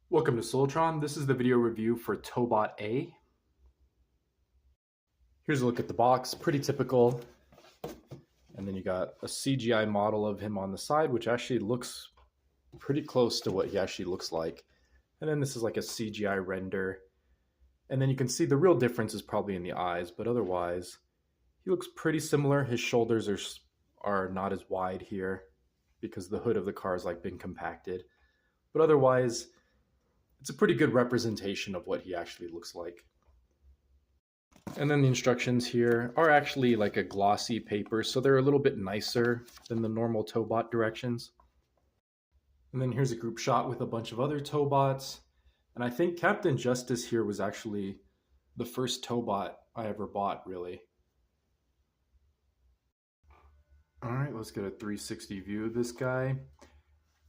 Welcome to Soltron. This is the video review for Tobot A. Here's a look at the box, pretty typical. And then you got a CGI model of him on the side, which actually looks pretty close to what he actually looks like. And then this is like a CGI render. And then you can see the real difference is probably in the eyes, but otherwise he looks pretty similar. His shoulders are not as wide here because the hood of the car has like been compacted. But otherwise, it's a pretty good representation of what he actually looks like. And then the instructions here are actually like a glossy paper, so they're a little bit nicer than the normal Tobot directions. And then here's a group shot with a bunch of other Tobots. And I think Captain Justice here was actually the first Tobot I ever bought, really. All right, let's get a 360 view of this guy.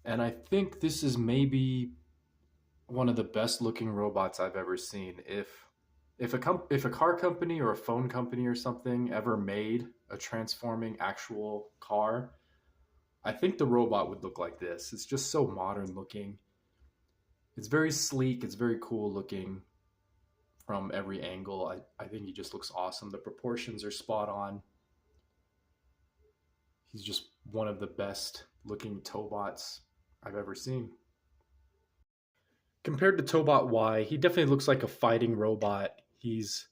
And I think this is maybe one of the best looking robots I've ever seen. If a car company or a phone company or something ever made a transforming actual car, I think the robot would look like this. It's just so modern looking. It's very sleek. It's very cool looking from every angle. I think he just looks awesome. The proportions are spot on. He's just one of the best looking Tobots I've ever seen. Compared to Tobot Y, he definitely looks like a fighting robot. He's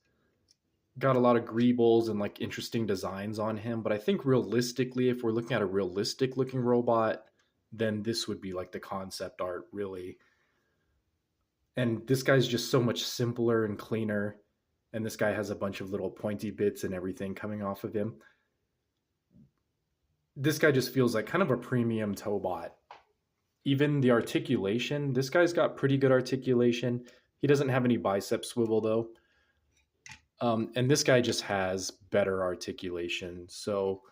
got a lot of greebles and like interesting designs on him, but I think realistically, if we're looking at a realistic looking robot, then this would be like the concept art, really. And this guy's just so much simpler and cleaner, and this guy has a bunch of little pointy bits and everything coming off of him. This guy just feels like kind of a premium Tobot. Even the articulation, this guy's got pretty good articulation. He doesn't have any bicep swivel though. And this guy just has better articulation. So,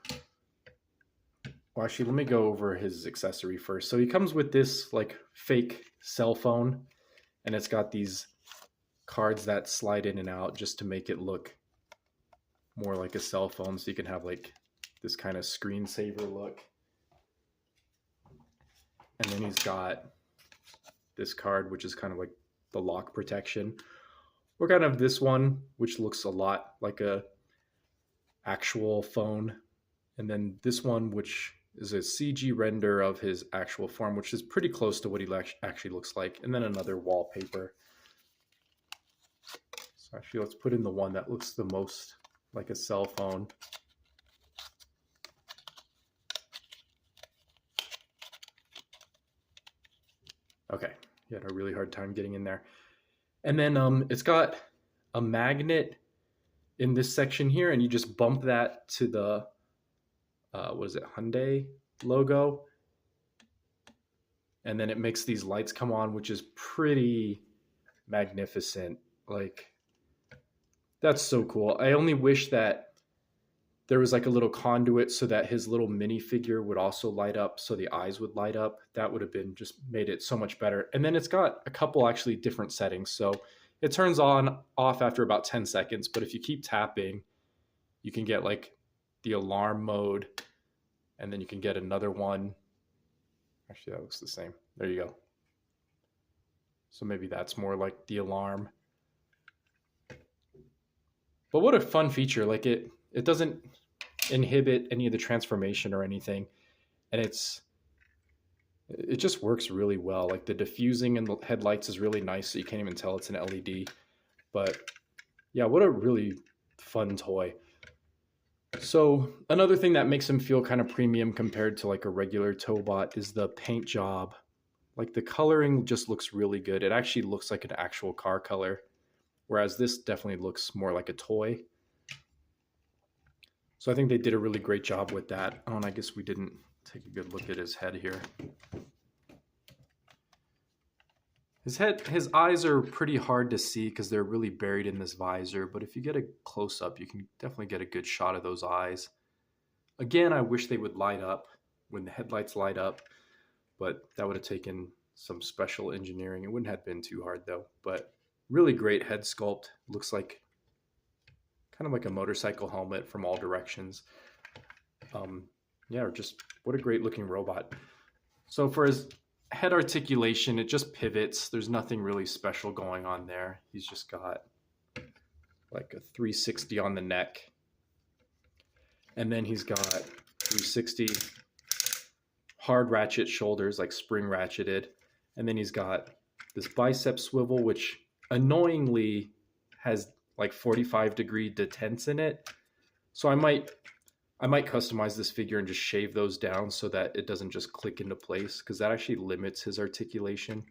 well, actually, let me go over his accessory first. So he comes with this like fake cell phone, and it's got these cards that slide in and out just to make it look more like a cell phone. So you can have like this kind of screensaver look. And then he's got this card, which is kind of like the lock protection. Or kind of this one, which looks a lot like a actual phone. And then this one, which is a CG render of his actual form, which is pretty close to what he actually looks like. And then another wallpaper. So actually, let's put in the one that looks the most like a cell phone. Okay, he had a really hard time getting in there. And then it's got a magnet in this section here, and you just bump that to the, what is it, Hyundai logo. And then it makes these lights come on, which is pretty magnificent. Like, that's so cool. I only wish that there was like a little conduit so that his little minifigure would also light up, so the eyes would light up. That would have been just made it so much better. And then it's got a couple actually different settings. So it turns on off after about 10 seconds, but if you keep tapping, you can get like the alarm mode, and then you can get another one. Actually, that looks the same. There you go. So maybe that's more like the alarm. But what a fun feature. Like it doesn't inhibit any of the transformation or anything. And it just works really well. Like the diffusing in the headlights is really nice, so you can't even tell it's an LED. But yeah, what a really fun toy. So another thing that makes him feel kind of premium compared to like a regular Tobot is the paint job. Like the coloring just looks really good. It actually looks like an actual car color, whereas this definitely looks more like a toy. So I think they did a really great job with that. Oh, and I guess we didn't take a good look at his head here. His eyes are pretty hard to see because they're really buried in this visor, but if you get a close-up, you can definitely get a good shot of those eyes. Again, I wish they would light up when the headlights light up, but that would have taken some special engineering. It wouldn't have been too hard though, but really great head sculpt. Looks like kind of like a motorcycle helmet from all directions. Yeah, just what a great looking robot. So for his head articulation, it just pivots. There's nothing really special going on there. He's just got like a 360 on the neck. And then he's got 360 hard ratchet shoulders, like spring ratcheted. And then he's got this bicep swivel, which annoyingly has like 45-degree detents in it. So I might customize this figure and just shave those down so that it doesn't just click into place, because that actually limits his articulation.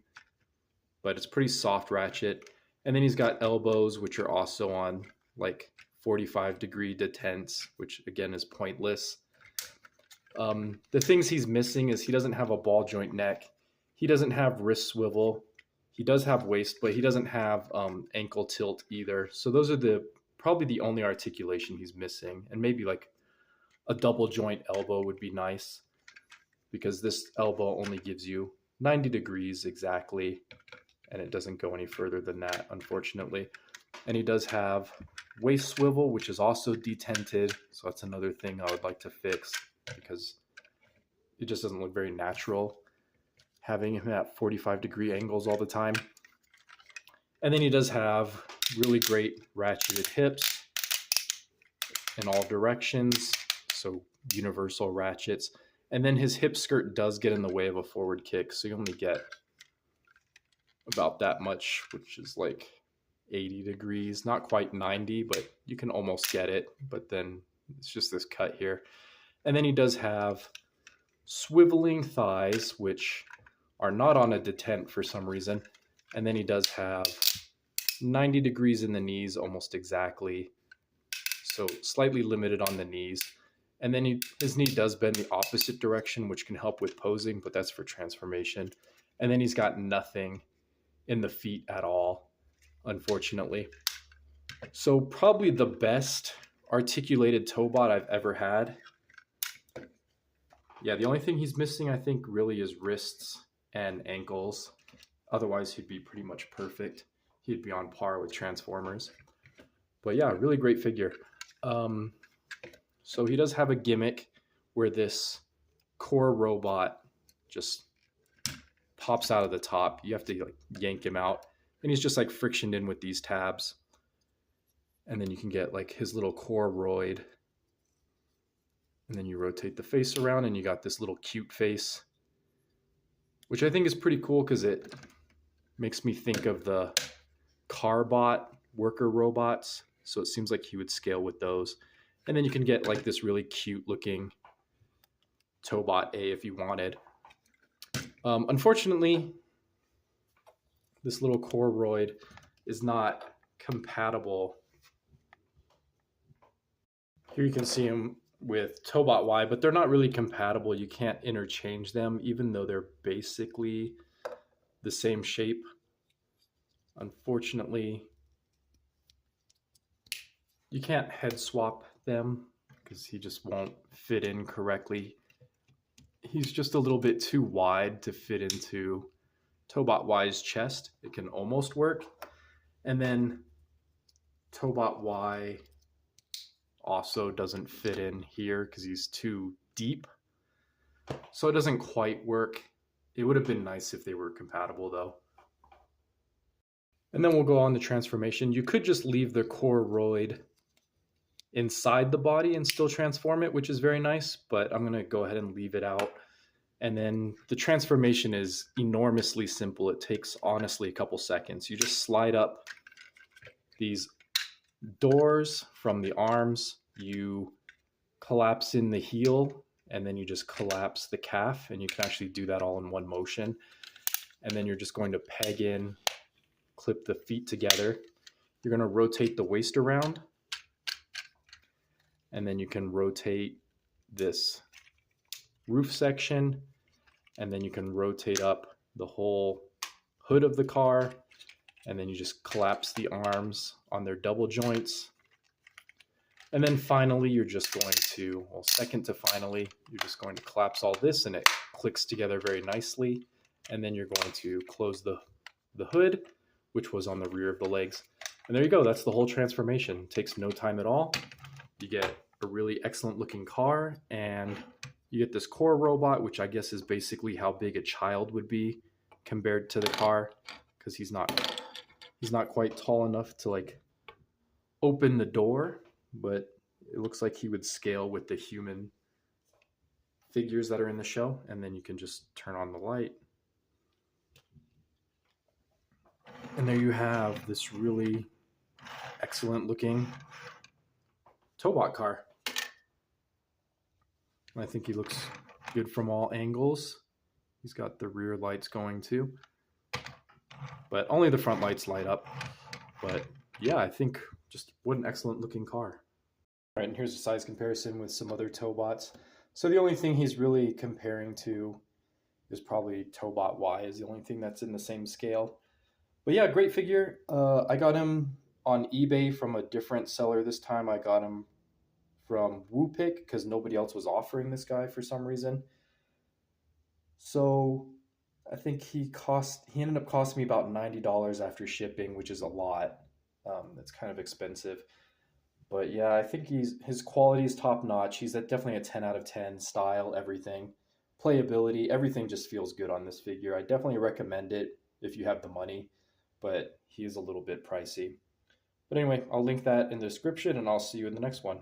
But it's pretty soft ratchet. And then he's got elbows, which are also on like 45-degree detents, which again is pointless. The things he's missing is he doesn't have a ball joint neck. He doesn't have wrist swivel. He does have waist, but he doesn't have ankle tilt either. So those are probably the only articulation he's missing. And maybe like a double joint elbow would be nice, because this elbow only gives you 90 degrees exactly, and it doesn't go any further than that, unfortunately. And he does have waist swivel, which is also detented. So that's another thing I would like to fix, because it just doesn't look very natural having him at 45-degree angles all the time. And then he does have really great ratcheted hips in all directions, so universal ratchets. And then his hip skirt does get in the way of a forward kick, so you only get about that much, which is like 80 degrees, not quite 90, but you can almost get it. But then it's just this cut here. And then he does have swiveling thighs, which are not on a detent for some reason. And then he does have 90 degrees in the knees, almost exactly. So slightly limited on the knees. And then his knee does bend the opposite direction, which can help with posing, but that's for transformation. And then he's got nothing in the feet at all, unfortunately. So probably the best articulated Tobot I've ever had. Yeah, the only thing he's missing, I think, really is wrists and ankles. Otherwise, he'd be pretty much perfect. He'd be on par with Transformers. But yeah, really great figure. So he does have a gimmick where this core robot just pops out of the top. You have to like yank him out. And he's just like frictioned in with these tabs. And then you can get like his little core roid. And then you rotate the face around and you got this little cute face, which I think is pretty cool because it makes me think of the Carbot worker robots. So it seems like he would scale with those. And then you can get like this really cute looking Tobot A if you wanted. Unfortunately, this little Coroid is not compatible. Here you can see him with Tobot Y, but they're not really compatible. You can't interchange them, even though they're basically the same shape. Unfortunately, you can't head swap them because he just won't fit in correctly. He's just a little bit too wide to fit into Tobot Y's chest. It can almost work. And then Tobot Y also doesn't fit in here because he's too deep. So it doesn't quite work. It would have been nice if they were compatible though. And then we'll go on to transformation. You could just leave the Coroid inside the body and still transform it, which is very nice, but I'm going to go ahead and leave it out. And then the transformation is enormously simple. It takes honestly a couple seconds. You just slide up these doors from the arms, you collapse in the heel, and then you just collapse the calf, and you can actually do that all in one motion. And then you're just going to peg in, clip the feet together. You're going to rotate the waist around, and then you can rotate this roof section, and then you can rotate up the whole hood of the car, and then you just collapse the arms on their double joints. And then finally, you're just going to, well, second to finally, you're just going to collapse all this and it clicks together very nicely. And then you're going to close the hood, which was on the rear of the legs. And there you go. That's the whole transformation. It takes no time at all. You get a really excellent looking car and You get this core robot, which I guess is basically how big a child would be compared to the car, because he's not quite tall enough to like open the door, but it looks like he would scale with the human figures that are in the show. And then you can just turn on the light. And there you have this really excellent looking Tobot car. I think he looks good from all angles. He's got the rear lights going too, but only the front lights light up. But yeah, I think just what an excellent looking car. All right, and here's a size comparison with some other Tobots. So the only thing he's really comparing to is probably Tobot A is the only thing that's in the same scale. But yeah, great figure. I got him on eBay from a different seller this time. I got him from Woopick because nobody else was offering this guy for some reason. So I think he ended up costing me about $90 after shipping, which is a lot. That's kind of expensive. But yeah, I think his quality is top notch. He's definitely a 10 out of 10, style, everything. Playability, everything just feels good on this figure. I definitely recommend it if you have the money, but he is a little bit pricey. But anyway, I'll link that in the description and I'll see you in the next one.